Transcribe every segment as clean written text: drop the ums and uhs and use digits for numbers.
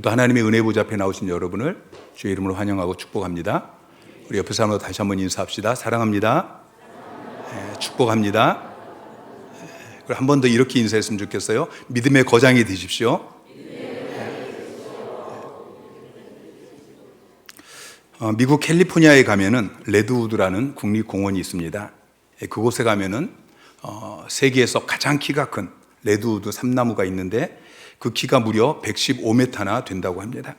또 하나님의 은혜 보좌 앞에 나오신 여러분을 주의 이름으로 환영하고 축복합니다. 우리 옆에 사람으로 다시 한번 인사합시다. 사랑합니다. 축복합니다. 그리고 한 번 더 이렇게 인사했으면 좋겠어요. 믿음의 거장이 되십시오. 미국 캘리포니아에 가면은 레드우드라는 국립공원이 있습니다. 그곳에 가면은 세계에서 가장 키가 큰 레드우드 삼나무가 있는데 그 키가 무려 115m나 된다고 합니다.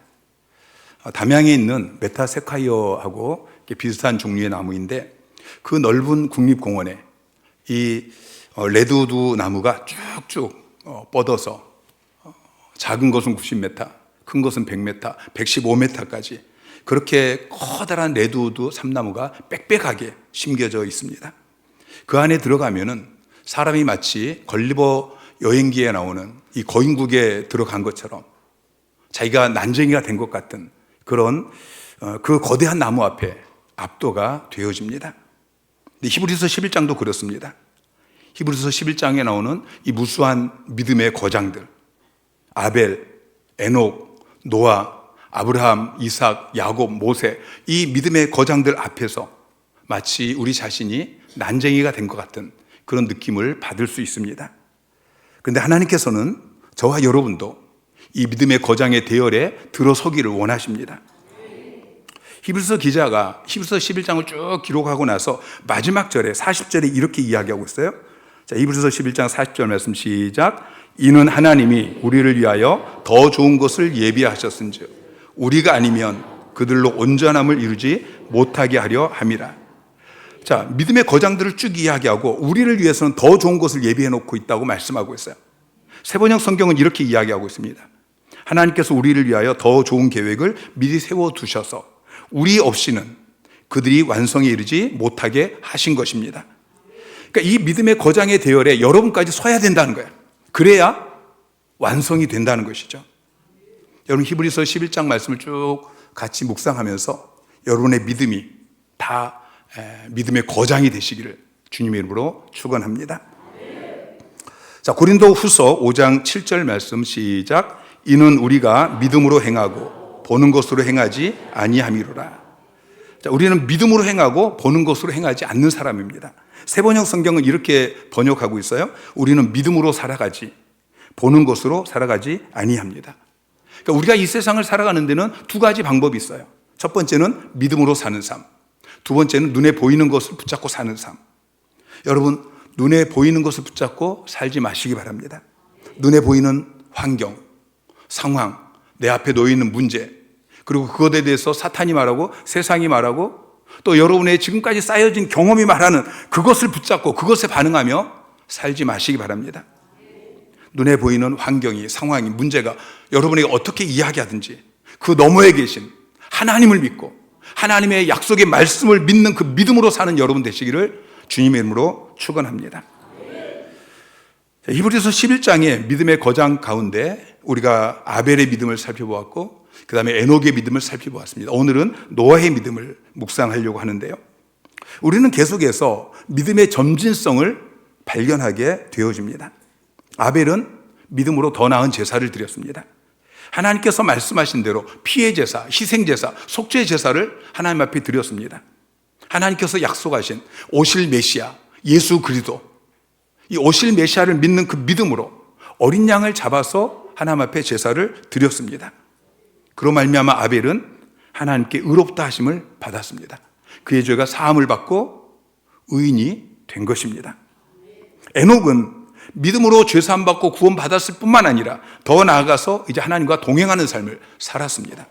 담양에 있는 메타세콰이어하고 비슷한 종류의 나무인데 그 넓은 국립공원에 이 레드우드 나무가 쭉쭉 뻗어서 작은 것은 90m, 큰 것은 100m, 115m까지 그렇게 커다란 레드우드 삼나무가 빽빽하게 심겨져 있습니다. 그 안에 들어가면은 사람이 마치 걸리버 여행기에 나오는 이 거인국에 들어간 것처럼 자기가 난쟁이가 된 것 같은 그런 그 거대한 나무 앞에 압도가 되어집니다. 히브리서 11장도 그렇습니다. 히브리서 11장에 나오는 이 무수한 믿음의 거장들, 아벨, 에녹, 노아, 아브라함, 이삭, 야곱, 모세, 이 믿음의 거장들 앞에서 마치 우리 자신이 난쟁이가 된 것 같은 그런 느낌을 받을 수 있습니다. 그런데 하나님께서는 저와 여러분도 이 믿음의 거장의 대열에 들어서기를 원하십니다. 히브리서 기자가 히브리서 11장을 쭉 기록하고 나서 마지막 절에 40절에 이렇게 이야기하고 있어요. 자, 히브리서 11장 40절 말씀 시작. 이는 하나님이 우리를 위하여 더 좋은 것을 예비하셨은즉 우리가 아니면 그들로 온전함을 이루지 못하게 하려 함이라. 자, 믿음의 거장들을 쭉 이야기하고 우리를 위해서는 더 좋은 것을 예비해 놓고 있다고 말씀하고 있어요. 세번역 성경은 이렇게 이야기하고 있습니다. 하나님께서 우리를 위하여 더 좋은 계획을 미리 세워두셔서 우리 없이는 그들이 완성에 이르지 못하게 하신 것입니다. 그러니까 이 믿음의 거장의 대열에 여러분까지 서야 된다는 거예요. 그래야 완성이 된다는 것이죠. 여러분 히브리서 11장 말씀을 쭉 같이 묵상하면서 여러분의 믿음이 다 믿음의 거장이 되시기를 주님의 이름으로 축원합니다. 자, 고린도 후서 5장 7절 말씀 시작. 이는 우리가 믿음으로 행하고 보는 것으로 행하지 아니함이로라. 자, 우리는 믿음으로 행하고 보는 것으로 행하지 않는 사람입니다. 세번역 성경은 이렇게 번역하고 있어요. 우리는 믿음으로 살아가지 보는 것으로 살아가지 아니합니다. 그러니까 우리가 이 세상을 살아가는 데는 두 가지 방법이 있어요. 첫 번째는 믿음으로 사는 삶, 두 번째는 눈에 보이는 것을 붙잡고 사는 삶. 여러분, 눈에 보이는 것을 붙잡고 살지 마시기 바랍니다. 눈에 보이는 환경, 상황, 내 앞에 놓여있는 문제, 그리고 그것에 대해서 사탄이 말하고 세상이 말하고 또 여러분의 지금까지 쌓여진 경험이 말하는 그것을 붙잡고 그것에 반응하며 살지 마시기 바랍니다. 눈에 보이는 환경이, 상황이, 문제가 여러분에게 어떻게 이야기하든지 그 너머에 계신 하나님을 믿고 하나님의 약속의 말씀을 믿는 그 믿음으로 사는 여러분 되시기를 주님의 이름으로 축원합니다. 히브리서 11장의 믿음의 거장 가운데 우리가 아벨의 믿음을 살펴보았고 그 다음에 에녹의 믿음을 살펴보았습니다. 오늘은 노아의 믿음을 묵상하려고 하는데요. 우리는 계속해서 믿음의 점진성을 발견하게 되어집니다. 아벨은 믿음으로 더 나은 제사를 드렸습니다. 하나님께서 말씀하신 대로 피의 제사, 희생 제사, 속죄 제사를 하나님 앞에 드렸습니다. 하나님께서 약속하신 오실 메시아, 예수 그리스도, 이 오실 메시아를 믿는 그 믿음으로 어린 양을 잡아서 하나님 앞에 제사를 드렸습니다. 그로 말미암아 아벨은 하나님께 의롭다 하심을 받았습니다. 그의 죄가 사함을 받고 의인이 된 것입니다. 에녹은 믿음으로 죄사함 받고 구원 받았을 뿐만 아니라 더 나아가서 이제 하나님과 동행하는 삶을 살았습니다.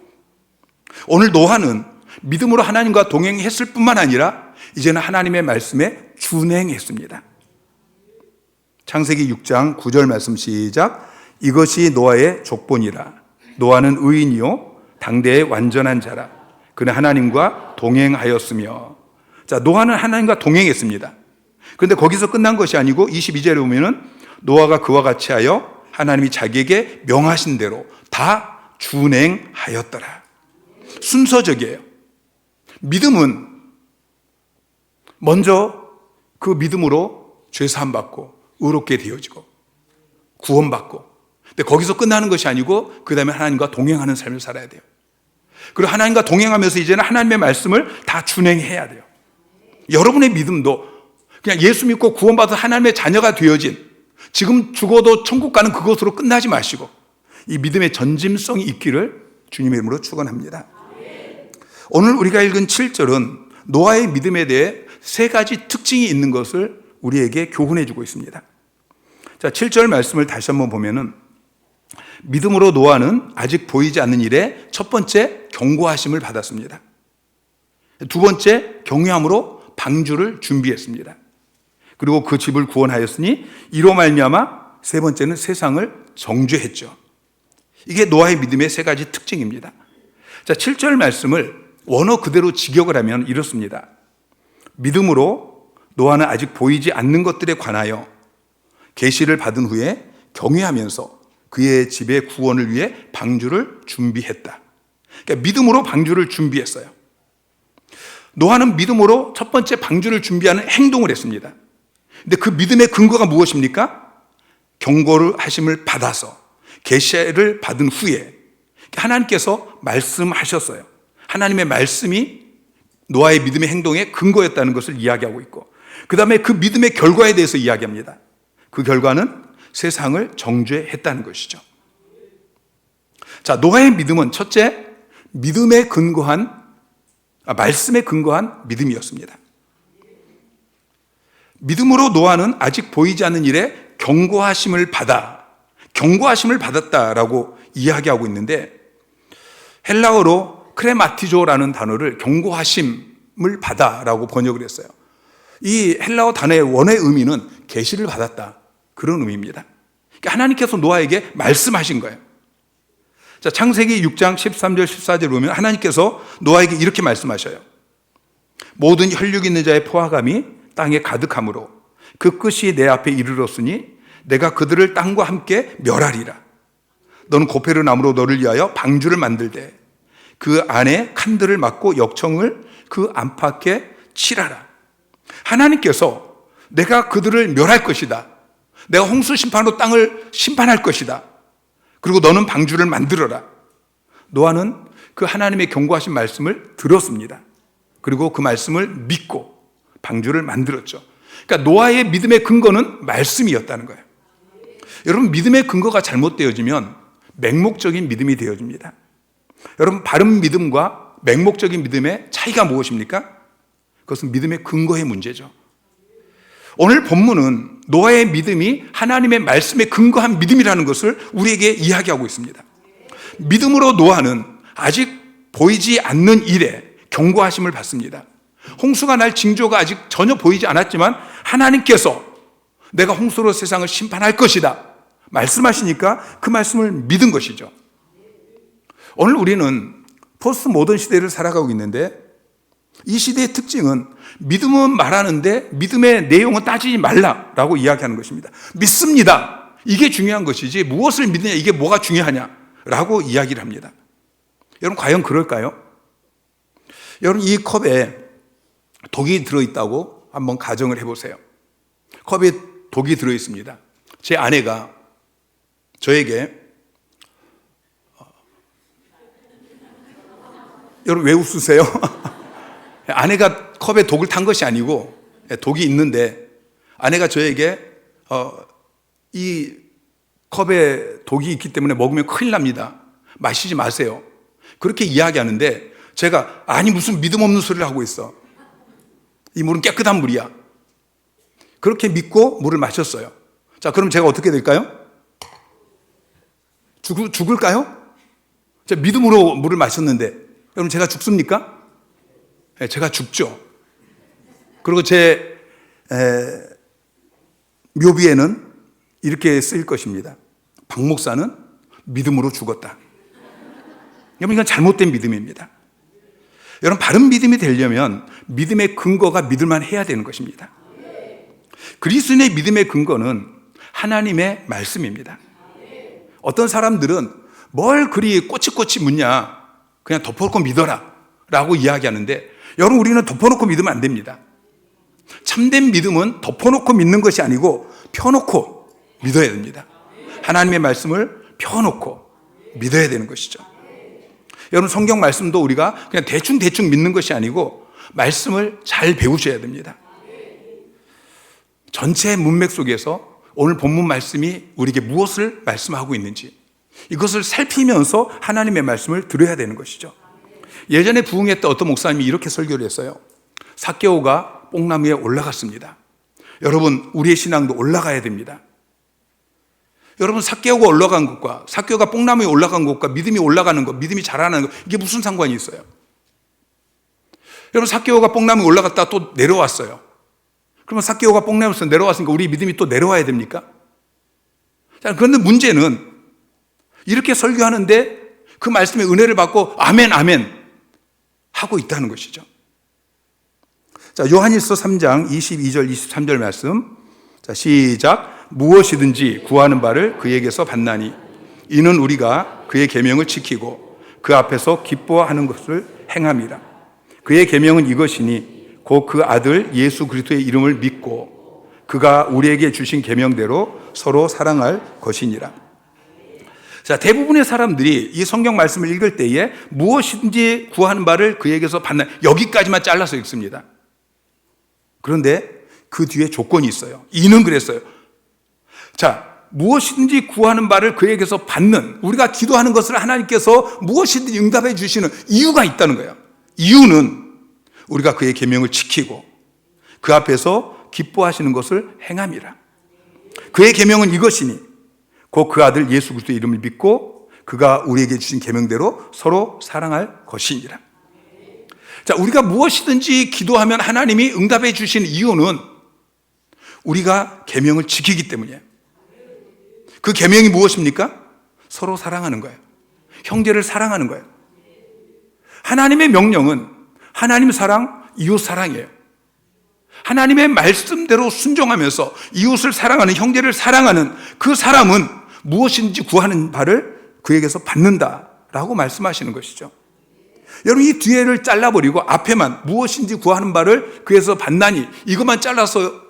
오늘 노아는 믿음으로 하나님과 동행했을 뿐만 아니라 이제는 하나님의 말씀에 준행했습니다. 창세기 6장 9절 말씀 시작. 이것이 노아의 족본이라. 노아는 의인이요 당대의 완전한 자라. 그는 하나님과 동행하였으며. 자, 노아는 하나님과 동행했습니다. 그런데 거기서 끝난 것이 아니고 22절에 보면은 노아가 그와 같이 하여 하나님이 자기에게 명하신 대로 다 준행하였더라. 순서적이에요. 믿음은 먼저 그 믿음으로 죄 사함 받고 의롭게 되어지고 구원받고 근데 거기서 끝나는 것이 아니고 그 다음에 하나님과 동행하는 삶을 살아야 돼요. 그리고 하나님과 동행하면서 이제는 하나님의 말씀을 다 준행해야 돼요. 여러분의 믿음도 그냥 예수 믿고 구원받아 하나님의 자녀가 되어진, 지금 죽어도 천국 가는 그것으로 끝나지 마시고 이 믿음의 전짐성이 있기를 주님의 이름으로 축원합니다. 오늘 우리가 읽은 7절은 노아의 믿음에 대해 세 가지 특징이 있는 것을 우리에게 교훈해 주고 있습니다. 자, 7절 말씀을 다시 한번 보면은 믿음으로 노아는 아직 보이지 않는 일에 첫 번째 경고하심을 받았습니다. 두 번째 경외함으로 방주를 준비했습니다. 그리고 그 집을 구원하였으니 이로 말미암아 세 번째는 세상을 정죄했죠. 이게 노아의 믿음의 세 가지 특징입니다. 자, 7절 말씀을 원어 그대로 직역을 하면 이렇습니다. 믿음으로 노아는 아직 보이지 않는 것들에 관하여 계시를 받은 후에 경외하면서 그의 집의 구원을 위해 방주를 준비했다. 그러니까 믿음으로 방주를 준비했어요. 노아는 믿음으로 첫 번째 방주를 준비하는 행동을 했습니다. 근데 그 믿음의 근거가 무엇입니까? 경고를 하심을 받아서 계시를 받은 후에 하나님께서 말씀하셨어요. 하나님의 말씀이 노아의 믿음의 행동의 근거였다는 것을 이야기하고 있고, 그 다음에 그 믿음의 결과에 대해서 이야기합니다. 그 결과는 세상을 정죄했다는 것이죠. 자, 노아의 믿음은 첫째, 믿음에 근거한, 말씀에 근거한 믿음이었습니다. 믿음으로 노아는 아직 보이지 않는 일에 경고하심을 받았다라고 이야기하고 있는데, 헬라어로 크레마티조라는 단어를 경고하심을 받아라고 번역을 했어요. 이 헬라어 단어의 원의 의미는 계시를 받았다, 그런 의미입니다. 그러니까 하나님께서 노아에게 말씀하신 거예요. 자, 창세기 6장 13절 14절 보면 하나님께서 노아에게 이렇게 말씀하셔요. 모든 혈육 있는 자의 포화감이 땅에 가득함으로 그 끝이 내 앞에 이르렀으니 내가 그들을 땅과 함께 멸하리라. 너는 고페르 나무로 너를 위하여 방주를 만들되 그 안에 칸들을 막고 역청을 그 안팎에 칠하라. 하나님께서 내가 그들을 멸할 것이다. 내가 홍수 심판으로 땅을 심판할 것이다. 그리고 너는 방주를 만들어라. 노아는 그 하나님의 경고하신 말씀을 들었습니다. 그리고 그 말씀을 믿고 방주를 만들었죠. 그러니까 노아의 믿음의 근거는 말씀이었다는 거예요. 여러분, 믿음의 근거가 잘못되어지면 맹목적인 믿음이 되어집니다. 여러분, 바른 믿음과 맹목적인 믿음의 차이가 무엇입니까? 그것은 믿음의 근거의 문제죠. 오늘 본문은 노아의 믿음이 하나님의 말씀에 근거한 믿음이라는 것을 우리에게 이야기하고 있습니다. 믿음으로 노아는 아직 보이지 않는 일에 경고하심을 받습니다. 홍수가 날 징조가 아직 전혀 보이지 않았지만 하나님께서 내가 홍수로 세상을 심판할 것이다 말씀하시니까 그 말씀을 믿은 것이죠. 오늘 우리는 포스트 모던 시대를 살아가고 있는데, 이 시대의 특징은 믿음은 말하는데 믿음의 내용은 따지지 말라라고 이야기하는 것입니다. 믿습니다, 이게 중요한 것이지 무엇을 믿느냐, 이게 뭐가 중요하냐라고 이야기를 합니다. 여러분, 과연 그럴까요? 여러분, 이 컵에 독이 들어있다고 한번 가정을 해보세요. 컵에 독이 들어있습니다. 제 아내가 저에게, 여러분 왜 웃으세요? 아내가 컵에 독을 탄 것이 아니고 독이 있는데, 아내가 저에게 이 컵에 독이 있기 때문에 먹으면 큰일 납니다, 마시지 마세요, 그렇게 이야기하는데, 제가 아니 무슨 믿음 없는 소리를 하고 있어, 이 물은 깨끗한 물이야, 그렇게 믿고 물을 마셨어요. 자, 그럼 제가 어떻게 될까요? 죽을까요? 제가 믿음으로 물을 마셨는데 여러분, 제가 죽습니까? 네, 제가 죽죠. 그리고 제 묘비에는 이렇게 쓰일 것입니다. 박 목사는 믿음으로 죽었다. 여러분, 이건 잘못된 믿음입니다. 여러분, 바른 믿음이 되려면 믿음의 근거가 믿을만 해야 되는 것입니다. 그리스도인의 믿음의 근거는 하나님의 말씀입니다. 어떤 사람들은 뭘 그리 꼬치꼬치 묻냐, 그냥 덮어놓고 믿어라 라고 이야기하는데, 여러분, 우리는 덮어놓고 믿으면 안 됩니다. 참된 믿음은 덮어놓고 믿는 것이 아니고 펴놓고 믿어야 됩니다. 하나님의 말씀을 펴놓고 믿어야 되는 것이죠. 여러분, 성경 말씀도 우리가 그냥 대충 믿는 것이 아니고 말씀을 잘 배우셔야 됩니다. 전체 문맥 속에서 오늘 본문 말씀이 우리에게 무엇을 말씀하고 있는지 이것을 살피면서 하나님의 말씀을 들어야 되는 것이죠. 예전에 부흥했던 어떤 목사님이 이렇게 설교를 했어요. 삭개오가 뽕나무 위에 올라갔습니다. 여러분, 우리의 신앙도 올라가야 됩니다. 여러분, 삭개오가 올라간 것과 삭개오가 뽕나무 위에 올라간 것과 믿음이 올라가는 것, 믿음이 자라나는 것, 이게 무슨 상관이 있어요? 여러분, 삭개오가 뽕나무 위에 올라갔다가 또 내려왔어요. 그러면 삭개오가 뽕나무에서 내려왔으니까 우리 믿음이 또 내려와야 됩니까? 자, 그런데 문제는 이렇게 설교하는데 그 말씀에 은혜를 받고 아멘 하고 있다는 것이죠. 자, 요한일서 3장 22절 23절 말씀. 자, 시작. 무엇이든지 구하는 바를 그에게서 받나니 이는 우리가 그의 계명을 지키고 그 앞에서 기뻐하는 것을 행함이라. 그의 계명은 이것이니 곧 그 아들 예수 그리스도의 이름을 믿고 그가 우리에게 주신 계명대로 서로 사랑할 것이니라. 자, 대부분의 사람들이 이 성경 말씀을 읽을 때에 무엇이든지 구하는 바를 그에게서 받는, 여기까지만 잘라서 읽습니다. 그런데 그 뒤에 조건이 있어요. 이는 그랬어요. 자, 무엇이든지 구하는 바를 그에게서 받는, 우리가 기도하는 것을 하나님께서 무엇이든지 응답해 주시는 이유가 있다는 거예요. 이유는 우리가 그의 계명을 지키고 그 앞에서 기뻐하시는 것을 행함이라. 그의 계명은 이것이니 곧 그 아들 예수 그리스도의 이름을 믿고 그가 우리에게 주신 계명대로 서로 사랑할 것이니라. 자, 우리가 무엇이든지 기도하면 하나님이 응답해 주신 이유는 우리가 계명을 지키기 때문이에요. 그 계명이 무엇입니까? 서로 사랑하는 거예요. 형제를 사랑하는 거예요. 하나님의 명령은 하나님 사랑, 이웃 사랑이에요. 하나님의 말씀대로 순종하면서 이웃을 사랑하는, 형제를 사랑하는 그 사람은 무엇인지 구하는 바를 그에게서 받는다라고 말씀하시는 것이죠. 여러분, 이 뒤에를 잘라버리고 앞에만 무엇인지 구하는 바를 그에서 받나니 이것만 잘라서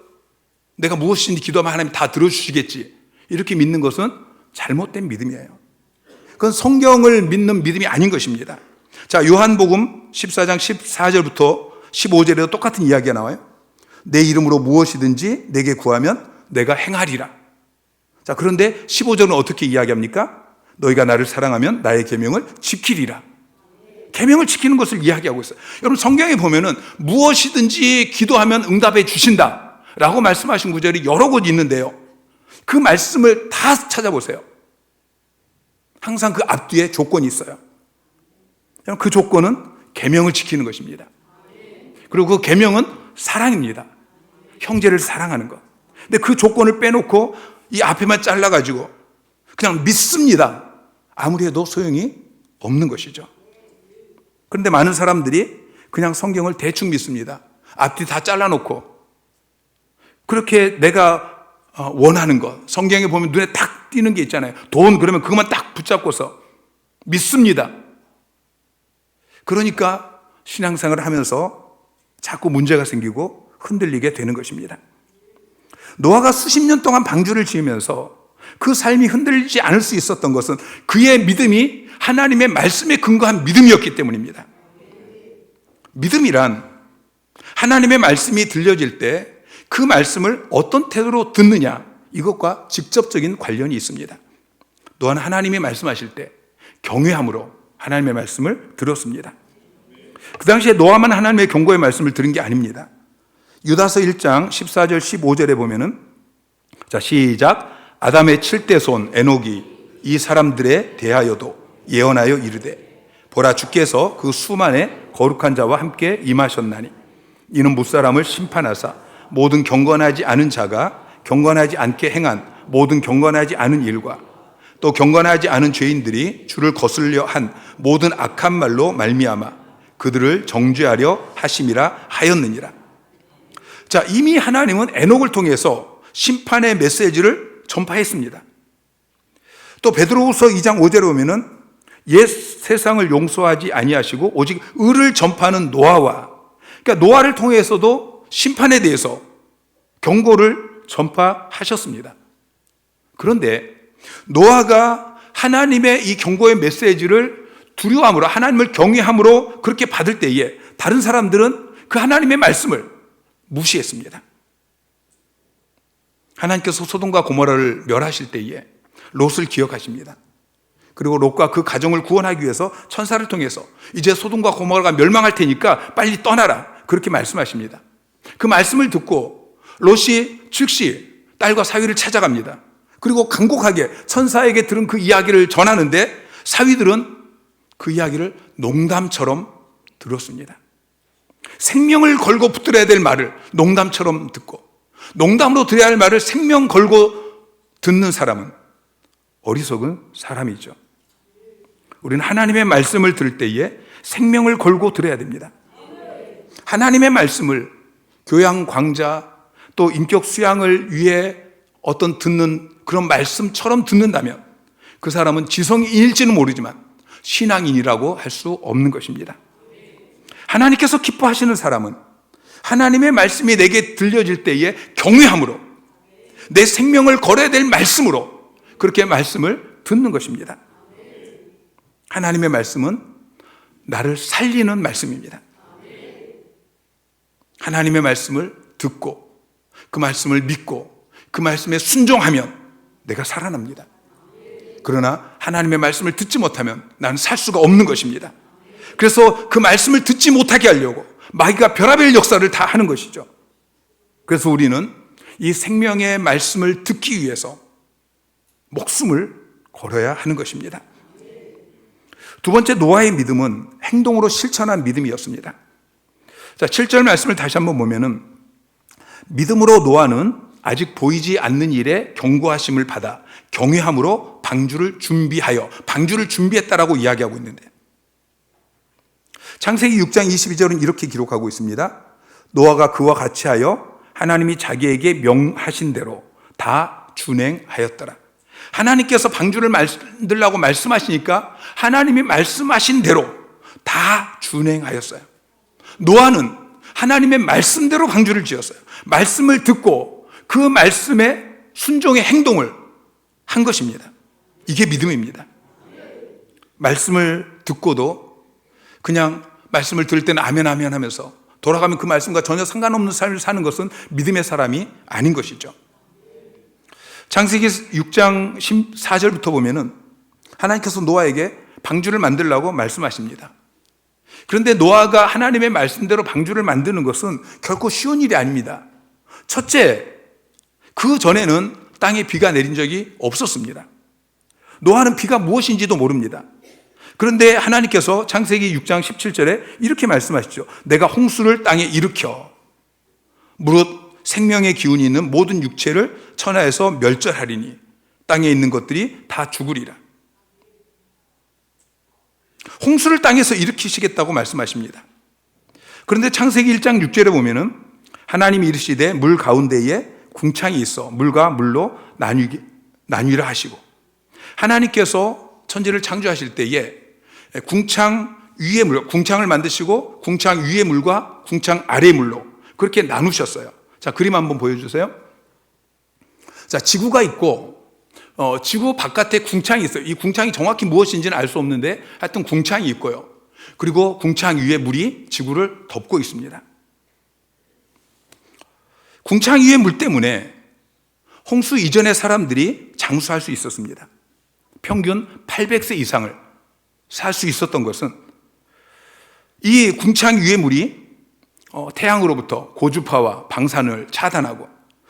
내가 무엇인지 기도하면 하나님 다 들어주시겠지, 이렇게 믿는 것은 잘못된 믿음이에요. 그건 성경을 믿는 믿음이 아닌 것입니다. 자, 요한복음 14장 14절부터 15절에도 똑같은 이야기가 나와요. 내 이름으로 무엇이든지 내게 구하면 내가 행하리라. 자, 그런데 15절은 어떻게 이야기합니까? 너희가 나를 사랑하면 나의 계명을 지키리라. 계명을 지키는 것을 이야기하고 있어요. 여러분, 성경에 보면은 무엇이든지 기도하면 응답해 주신다 라고 말씀하신 구절이 여러 곳 있는데요, 그 말씀을 다 찾아보세요. 항상 그 앞뒤에 조건이 있어요. 그 조건은 계명을 지키는 것입니다. 그리고 그 계명은 사랑입니다. 형제를 사랑하는 것. 근데 그 조건을 빼놓고 이 앞에만 잘라가지고 그냥 믿습니다, 아무리 해도 소용이 없는 것이죠. 그런데 많은 사람들이 그냥 성경을 대충 믿습니다. 앞뒤 다 잘라놓고 그렇게 내가 원하는 것, 성경에 보면 눈에 탁 띄는 게 있잖아요. 돈, 그러면 그것만 딱 붙잡고서 믿습니다. 그러니까 신앙생활을 하면서 자꾸 문제가 생기고 흔들리게 되는 것입니다. 노아가 수십 년 동안 방주를 지으면서 그 삶이 흔들리지 않을 수 있었던 것은 그의 믿음이 하나님의 말씀에 근거한 믿음이었기 때문입니다. 믿음이란 하나님의 말씀이 들려질 때 그 말씀을 어떤 태도로 듣느냐, 이것과 직접적인 관련이 있습니다. 노아는 하나님이 말씀하실 때 경외함으로 하나님의 말씀을 들었습니다. 그 당시에 노아만 하나님의 경고의 말씀을 들은 게 아닙니다. 유다서 1장 14절 15절에 보면은, 자, 시작. 아담의 7대 손 에녹이 이 사람들에 대하여도 예언하여 이르되 보라, 주께서 그 수만의 거룩한 자와 함께 임하셨나니 이는 무사람을 심판하사 모든 경건하지 않은 자가 경건하지 않게 행한 모든 경건하지 않은 일과 또 경건하지 않은 죄인들이 주를 거슬려 한 모든 악한 말로 말미암아 그들을 정죄하려 하심이라 하였느니라. 자, 이미 하나님은 에녹을 통해서 심판의 메시지를 전파했습니다. 또 베드로후서 2장 5절에 보면은 옛 세상을 용서하지 아니하시고 오직 의를 전파하는 노아와, 그러니까 노아를 통해서도 심판에 대해서 경고를 전파하셨습니다. 그런데 노아가 하나님의 이 경고의 메시지를 두려워함으로, 하나님을 경외함으로 그렇게 받을 때에 다른 사람들은 그 하나님의 말씀을 무시했습니다. 하나님께서 소돔과 고모라를 멸하실 때에 롯을 기억하십니다. 그리고 롯과 그 가정을 구원하기 위해서 천사를 통해서 이제 소돔과 고모라가 멸망할 테니까 빨리 떠나라, 그렇게 말씀하십니다. 그 말씀을 듣고 롯이 즉시 딸과 사위를 찾아갑니다. 그리고 간곡하게 천사에게 들은 그 이야기를 전하는데 사위들은 그 이야기를 농담처럼 들었습니다. 생명을 걸고 붙들어야 될 말을 농담처럼 듣고, 농담으로 들어야 할 말을 생명 걸고 듣는 사람은 어리석은 사람이죠. 우리는 하나님의 말씀을 들을 때에 생명을 걸고 들어야 됩니다. 하나님의 말씀을 교양 강좌 또 인격 수양을 위해 어떤 듣는 그런 말씀처럼 듣는다면 그 사람은 지성인일지는 모르지만 신앙인이라고 할 수 없는 것입니다. 하나님께서 기뻐하시는 사람은 하나님의 말씀이 내게 들려질 때에 경외함으로, 내 생명을 걸어야 될 말씀으로 그렇게 말씀을 듣는 것입니다. 하나님의 말씀은 나를 살리는 말씀입니다. 하나님의 말씀을 듣고 그 말씀을 믿고 그 말씀에 순종하면 내가 살아납니다. 그러나 하나님의 말씀을 듣지 못하면 나는 살 수가 없는 것입니다. 그래서 그 말씀을 듣지 못하게 하려고 마귀가 별의별 역사를 다 하는 것이죠. 그래서 우리는 이 생명의 말씀을 듣기 위해서 목숨을 걸어야 하는 것입니다. 두 번째, 노아의 믿음은 행동으로 실천한 믿음이었습니다. 자, 7절 말씀을 다시 한번 보면은, 믿음으로 노아는 아직 보이지 않는 일에 경고하심을 받아 경외함으로 방주를 준비했다라고 이야기하고 있는데, 창세기 6장 22절은 이렇게 기록하고 있습니다. 노아가 그와 같이 하여 하나님이 자기에게 명하신 대로 다 준행하였더라. 하나님께서 방주를 만들라고 말씀하시니까 하나님이 말씀하신 대로 다 준행하였어요. 노아는 하나님의 말씀대로 방주를 지었어요. 말씀을 듣고 그 말씀에 순종의 행동을 한 것입니다. 이게 믿음입니다. 말씀을 듣고도 그냥 말씀을 들을 때는 아멘 아멘 하면서 돌아가면 그 말씀과 전혀 상관없는 삶을 사는 것은 믿음의 사람이 아닌 것이죠. 창세기 6장 14절부터 보면은 하나님께서 노아에게 방주를 만들라고 말씀하십니다. 그런데 노아가 하나님의 말씀대로 방주를 만드는 것은 결코 쉬운 일이 아닙니다. 첫째, 그 전에는 땅에 비가 내린 적이 없었습니다. 노아는 비가 무엇인지도 모릅니다. 그런데 하나님께서 창세기 6장 17절에 이렇게 말씀하시죠. 내가 홍수를 땅에 일으켜 무릇 생명의 기운이 있는 모든 육체를 천하에서 멸절하리니 땅에 있는 것들이 다 죽으리라. 홍수를 땅에서 일으키시겠다고 말씀하십니다. 그런데 창세기 1장 6절에 보면은 하나님이 이르시되 물 가운데에 궁창이 있어 물과 물로 나뉘라 하시고, 하나님께서 천지를 창조하실 때에 궁창 위의 물, 궁창을 만드시고 궁창 위의 물과 궁창 아래의 물로 그렇게 나누셨어요. 자, 그림 한번 보여주세요. 자, 지구가 있고 지구 바깥에 궁창이 있어요. 이 궁창이 정확히 무엇인지는 알 수 없는데 하여튼 궁창이 있고요. 그리고 궁창 위에 물이 지구를 덮고 있습니다. 궁창 위의 물 때문에 홍수 이전의 사람들이 장수할 수 있었습니다. 평균 800세 이상을 살 수 있었던 것은 이 궁창 위의 물이 태양으로부터 고주파와 방사능을 차단하고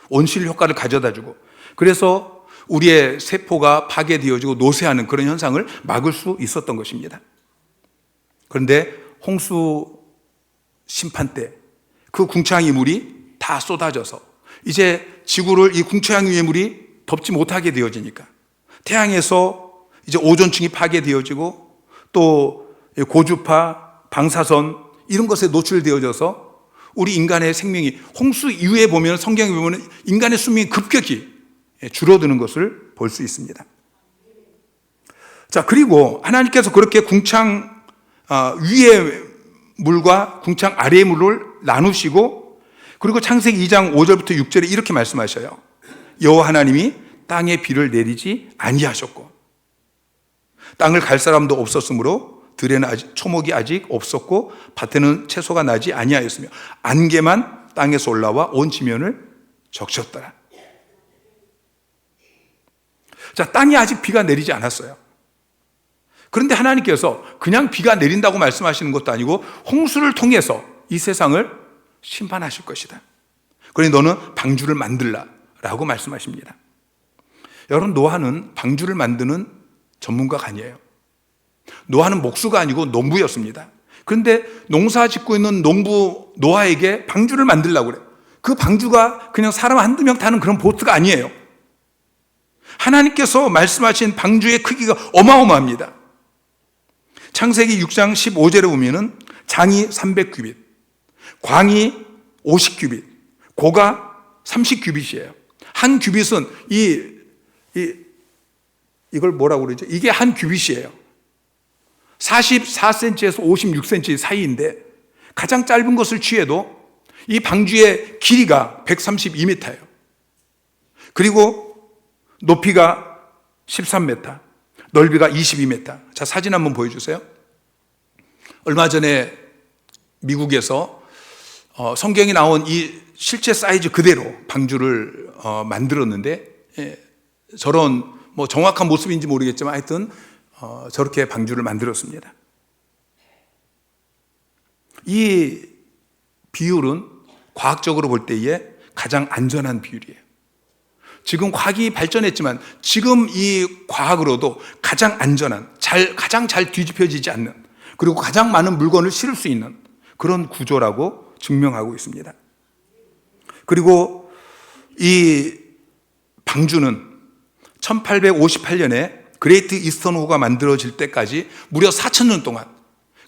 온실 효과를 가져다주고, 그래서 우리의 세포가 파괴되어지고 노쇠하는 그런 현상을 막을 수 있었던 것입니다. 그런데 홍수 심판 때 그 궁창 위 물이 다 쏟아져서 이제 지구를 이 궁창 위의 물이 덮지 못하게 되어지니까 태양에서 이제 오존층이 파괴되어지고 또 고주파, 방사선 이런 것에 노출되어져서 우리 인간의 생명이 홍수 이후에 보면, 성경에 보면 인간의 수명이 급격히 줄어드는 것을 볼 수 있습니다. 자, 그리고 하나님께서 그렇게 궁창 위의 물과 궁창 아래의 물을 나누시고, 그리고 창세기 2장 5절부터 6절에 이렇게 말씀하셔요. 여호와 하나님이 땅에 비를 내리지 아니하셨고 땅을 갈 사람도 없었으므로 들에는 아직 초목이 아직 없었고 밭에는 채소가 나지 아니하였으며 안개만 땅에서 올라와 온 지면을 적셨더라. 자, 땅이 아직 비가 내리지 않았어요. 그런데 하나님께서 그냥 비가 내린다고 말씀하시는 것도 아니고 홍수를 통해서 이 세상을 심판하실 것이다. 그러니 너는 방주를 만들라 라고 말씀하십니다. 여러분, 노아는 방주를 만드는 전문가가 아니에요. 노아는 목수가 아니고 농부였습니다. 그런데 농사 짓고 있는 농부 노아에게 방주를 만들려고 그래요. 그 방주가 그냥 사람 한두 명 타는 그런 보트가 아니에요. 하나님께서 말씀하신 방주의 크기가 어마어마합니다. 창세기 6장 15절에 보면은 장이 300규빗, 광이 50규빗, 고가 30규빗이에요. 한 규빗은 이걸 뭐라고 그러죠? 이게 한 규빗이에요. 44cm에서 56cm 사이인데 가장 짧은 것을 취해도 이 방주의 길이가 132m예요. 그리고 높이가 13m, 넓이가 22m. 자, 사진 한번 보여주세요. 얼마 전에 미국에서 성경이 나온 이 실제 사이즈 그대로 방주를 만들었는데, 저런 뭐 정확한 모습인지 모르겠지만 하여튼 저렇게 방주를 만들었습니다. 이 비율은 과학적으로 볼 때에 가장 안전한 비율이에요. 지금 과학이 발전했지만 지금 이 과학으로도 가장 안전한, 가장 잘 뒤집혀지지 않는, 그리고 가장 많은 물건을 실을 수 있는 그런 구조라고 증명하고 있습니다. 그리고 이 방주는 1858년에 그레이트 이스턴 호가 만들어질 때까지 무려 4,000년 동안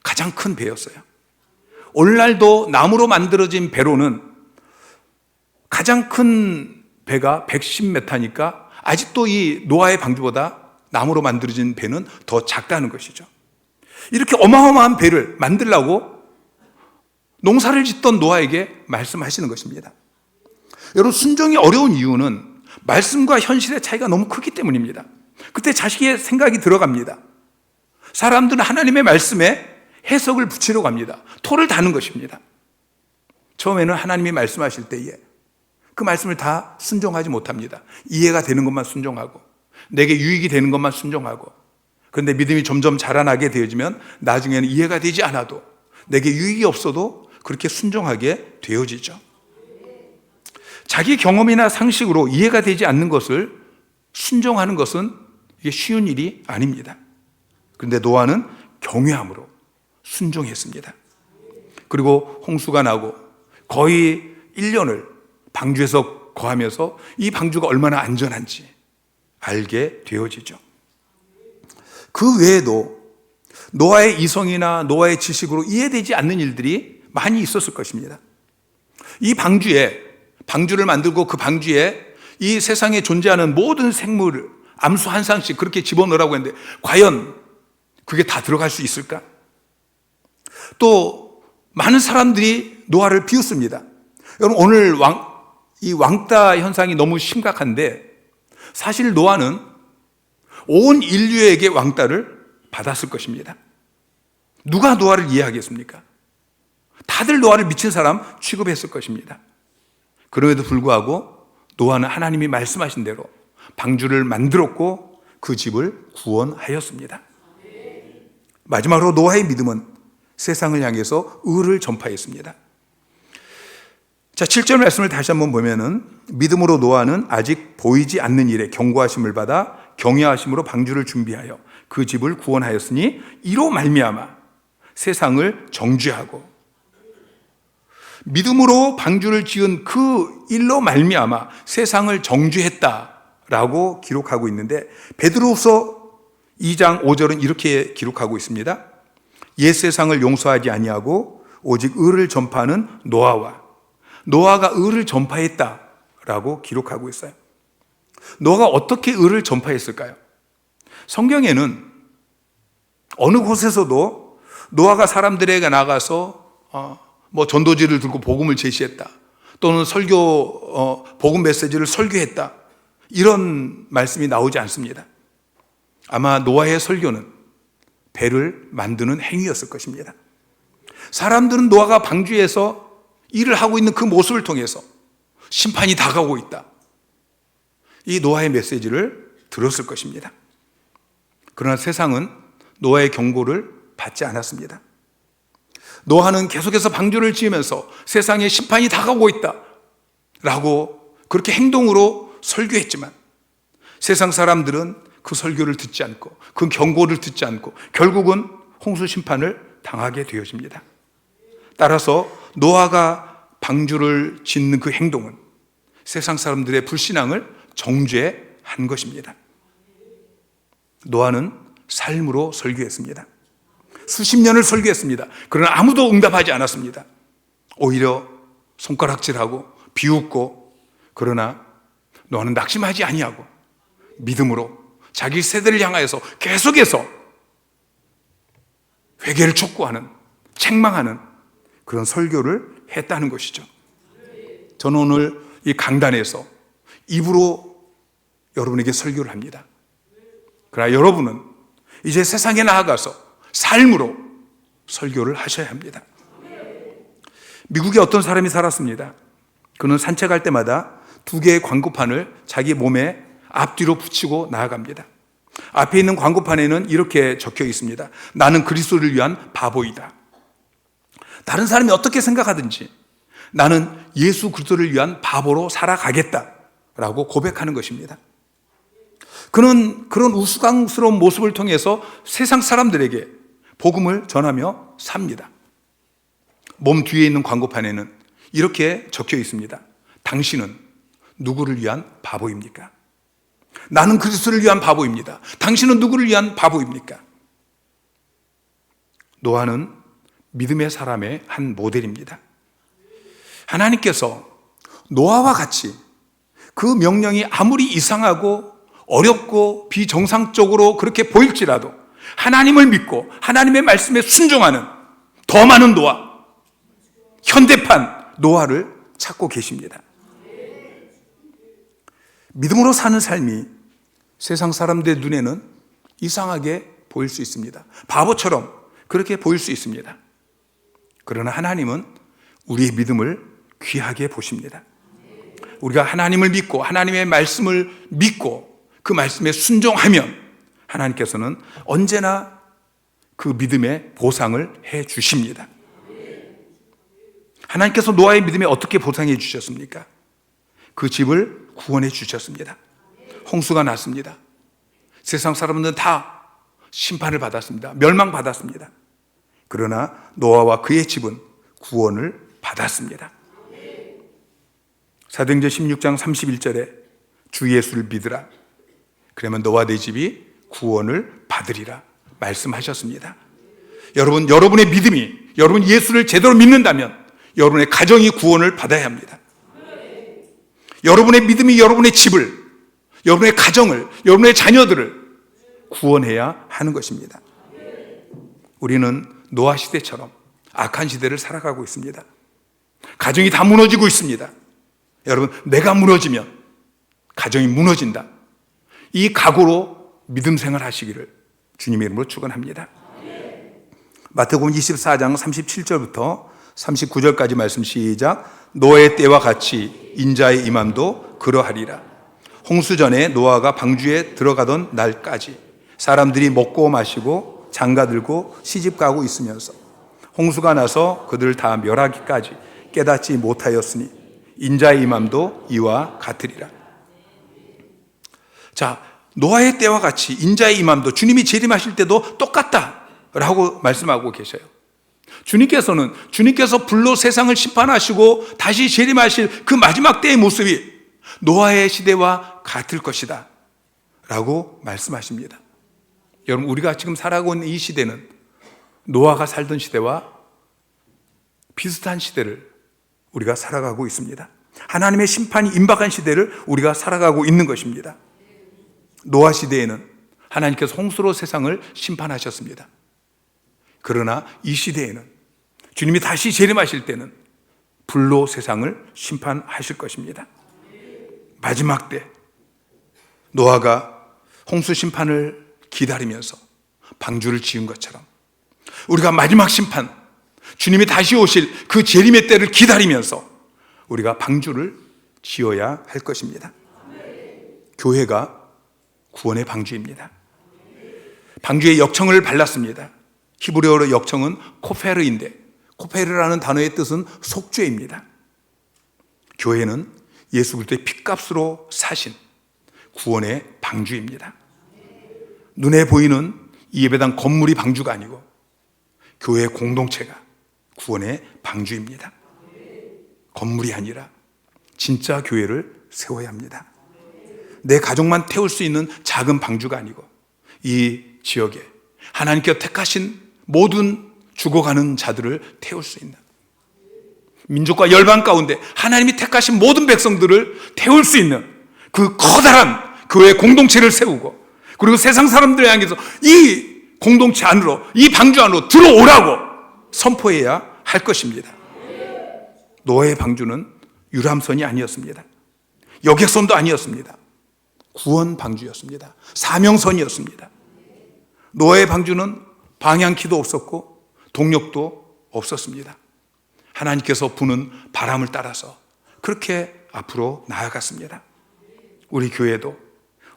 가장 큰 배였어요. 오늘날도 나무로 만들어진 배로는 가장 큰 배가 110m니까 아직도 이 노아의 방주보다 나무로 만들어진 배는 더 작다는 것이죠. 이렇게 어마어마한 배를 만들려고 농사를 짓던 노아에게 말씀하시는 것입니다. 여러분, 순종이 어려운 이유는 말씀과 현실의 차이가 너무 크기 때문입니다. 그때 자식의 생각이 들어갑니다. 사람들은 하나님의 말씀에 해석을 붙이려고 합니다. 토를 다는 것입니다. 처음에는 하나님이 말씀하실 때에 그 말씀을 다 순종하지 못합니다. 이해가 되는 것만 순종하고 내게 유익이 되는 것만 순종하고, 그런데 믿음이 점점 자라나게 되어지면 나중에는 이해가 되지 않아도 내게 유익이 없어도 그렇게 순종하게 되어지죠. 자기 경험이나 상식으로 이해가 되지 않는 것을 순종하는 것은 이게 쉬운 일이 아닙니다. 그런데 노아는 경외함으로 순종했습니다. 그리고 홍수가 나고 거의 1년을 방주에서 거하면서 이 방주가 얼마나 안전한지 알게 되어지죠. 그 외에도 노아의 이성이나 노아의 지식으로 이해되지 않는 일들이 많이 있었을 것입니다. 이 방주를 만들고 그 방주에 이 세상에 존재하는 모든 생물을 암수 한 쌍씩 그렇게 집어넣으라고 했는데 과연 그게 다 들어갈 수 있을까? 또 많은 사람들이 노아를 비웃습니다. 여러분, 오늘 이 왕따 현상이 너무 심각한데 사실 노아는 온 인류에게 왕따를 받았을 것입니다. 누가 노아를 이해하겠습니까? 다들 노아를 미친 사람 취급했을 것입니다. 그럼에도 불구하고 노아는 하나님이 말씀하신 대로 방주를 만들었고 그 집을 구원하였습니다. 마지막으로 노아의 믿음은 세상을 향해서 의를 전파했습니다. 자, 7절 말씀을 다시 한번 보면은 믿음으로 노아는 아직 보이지 않는 일에 경고하심을 받아 경외하심으로 방주를 준비하여 그 집을 구원하였으니 이로 말미암아 세상을 정죄하고, 믿음으로 방주를 지은 그 일로 말미암아 세상을 정죄했다라고 기록하고 있는데, 베드로후서 2장 5절은 이렇게 기록하고 있습니다. 옛 세상을 용서하지 아니하고 오직 의를 전파하는 노아가 의를 전파했다라고 기록하고 있어요. 노아가 어떻게 의를 전파했을까요? 성경에는 어느 곳에서도 노아가 사람들에게 나가서 전도지를 들고 복음을 제시했다, 또는 복음 메시지를 설교했다, 이런 말씀이 나오지 않습니다. 아마 노아의 설교는 배를 만드는 행위였을 것입니다. 사람들은 노아가 방주에서 일을 하고 있는 그 모습을 통해서 심판이 다가오고 있다, 이 노아의 메시지를 들었을 것입니다. 그러나 세상은 노아의 경고를 받지 않았습니다. 노아는 계속해서 방주를 지으면서 세상에 심판이 다가오고 있다 라고 그렇게 행동으로 설교했지만 세상 사람들은 그 설교를 듣지 않고 그 경고를 듣지 않고 결국은 홍수 심판을 당하게 되어집니다. 따라서 노아가 방주를 짓는 그 행동은 세상 사람들의 불신앙을 정죄한 것입니다. 노아는 삶으로 설교했습니다. 수십 년을 설교했습니다. 그러나 아무도 응답하지 않았습니다. 오히려 손가락질하고 비웃고, 그러나 노아는 낙심하지 아니하고 믿음으로 자기 세대를 향하여서 계속해서 회개를 촉구하는, 책망하는 그런 설교를 했다는 것이죠. 저는 오늘 이 강단에서 입으로 여러분에게 설교를 합니다. 그러나 여러분은 이제 세상에 나아가서 삶으로 설교를 하셔야 합니다. 미국에 어떤 사람이 살았습니다. 그는 산책할 때마다 2개의 광고판을 자기 몸에 앞뒤로 붙이고 나아갑니다. 앞에 있는 광고판에는 이렇게 적혀 있습니다. 나는 그리스도를 위한 바보이다. 다른 사람이 어떻게 생각하든지 나는 예수 그리스도를 위한 바보로 살아가겠다라고 고백하는 것입니다. 그는 그런 우스꽝스러운 모습을 통해서 세상 사람들에게 복음을 전하며 삽니다. 몸 뒤에 있는 광고판에는 이렇게 적혀 있습니다. 당신은 누구를 위한 바보입니까? 나는 그리스도를 위한 바보입니다. 당신은 누구를 위한 바보입니까? 노아는 믿음의 사람의 한 모델입니다. 하나님께서 노아와 같이 그 명령이 아무리 이상하고 어렵고 비정상적으로 그렇게 보일지라도 하나님을 믿고 하나님의 말씀에 순종하는 더 많은 노아, 현대판 노아를 찾고 계십니다. 믿음으로 사는 삶이 세상 사람들의 눈에는 이상하게 보일 수 있습니다. 바보처럼 그렇게 보일 수 있습니다. 그러나 하나님은 우리의 믿음을 귀하게 보십니다. 우리가 하나님을 믿고 하나님의 말씀을 믿고 그 말씀에 순종하면 하나님께서는 언제나 그 믿음의 보상을 해 주십니다. 하나님께서 노아의 믿음에 어떻게 보상해 주셨습니까? 그 집을 구원해 주셨습니다. 홍수가 났습니다. 세상 사람들은 다 심판을 받았습니다. 멸망받았습니다. 그러나 노아와 그의 집은 구원을 받았습니다. 사도행전 16장 31절에 주 예수를 믿으라. 그러면 너와 네 집이 구원을 받으리라 말씀하셨습니다. 여러분, 여러분의 믿음이, 여러분 예수를 제대로 믿는다면 여러분의 가정이 구원을 받아야 합니다. 여러분의 믿음이 여러분의 집을, 여러분의 가정을, 여러분의 자녀들을 구원해야 하는 것입니다. 우리는 노아 시대처럼 악한 시대를 살아가고 있습니다. 가정이 다 무너지고 있습니다. 여러분, 내가 무너지면 가정이 무너진다. 이 각오로 믿음 생활 하시기를 주님의 이름으로 축원합니다. 마태복음 24장 37절부터 39절까지 말씀 시작. 노아의 때와 같이 인자의 임함도 그러하리라. 홍수 전에 노아가 방주에 들어가던 날까지 사람들이 먹고 마시고 장가들고 시집가고 있으면서 홍수가 나서 그들을 다 멸하기까지 깨닫지 못하였으니 인자의 임함도 이와 같으리라. 자, 노아의 때와 같이 인자의 임함도, 주님이 재림하실 때도 똑같다라고 말씀하고 계셔요. 주님께서 불로 세상을 심판하시고 다시 재림하실 그 마지막 때의 모습이 노아의 시대와 같을 것이다 라고 말씀하십니다. 여러분, 우리가 지금 살아가고 있는 이 시대는 노아가 살던 시대와 비슷한 시대를 우리가 살아가고 있습니다. 하나님의 심판이 임박한 시대를 우리가 살아가고 있는 것입니다. 노아 시대에는 하나님께서 홍수로 세상을 심판하셨습니다. 그러나 이 시대에는 주님이 다시 재림하실 때는 불로 세상을 심판하실 것입니다. 마지막 때 노아가 홍수 심판을 기다리면서 방주를 지은 것처럼 우리가 마지막 심판, 주님이 다시 오실 그 재림의 때를 기다리면서 우리가 방주를 지어야 할 것입니다. 교회가 구원의 방주입니다. 방주의 역청을 발랐습니다. 히브리어로 역청은 코페르인데, 코페르라는 단어의 뜻은 속죄입니다. 교회는 예수 그리스도의 핏값으로 사신 구원의 방주입니다. 눈에 보이는 이 예배당 건물이 방주가 아니고 교회 공동체가 구원의 방주입니다. 건물이 아니라 진짜 교회를 세워야 합니다. 내 가족만 태울 수 있는 작은 방주가 아니고 이 지역에 하나님께서 택하신 모든 죽어가는 자들을 태울 수 있는, 민족과 열방 가운데 하나님이 택하신 모든 백성들을 태울 수 있는 그 커다란 교회 공동체를 세우고, 그리고 세상 사람들을 향해서 이 공동체 안으로, 이 방주 안으로 들어오라고 선포해야 할 것입니다. 노아의 방주는 유람선이 아니었습니다. 여객선도 아니었습니다. 구원 방주였습니다. 사명선이었습니다. 노아의 방주는 방향키도 없었고 동력도 없었습니다. 하나님께서 부는 바람을 따라서 그렇게 앞으로 나아갔습니다. 우리 교회도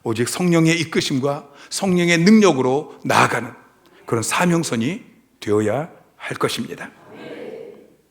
오직 성령의 이끄심과 성령의 능력으로 나아가는 그런 사명선이 되어야 할 것입니다.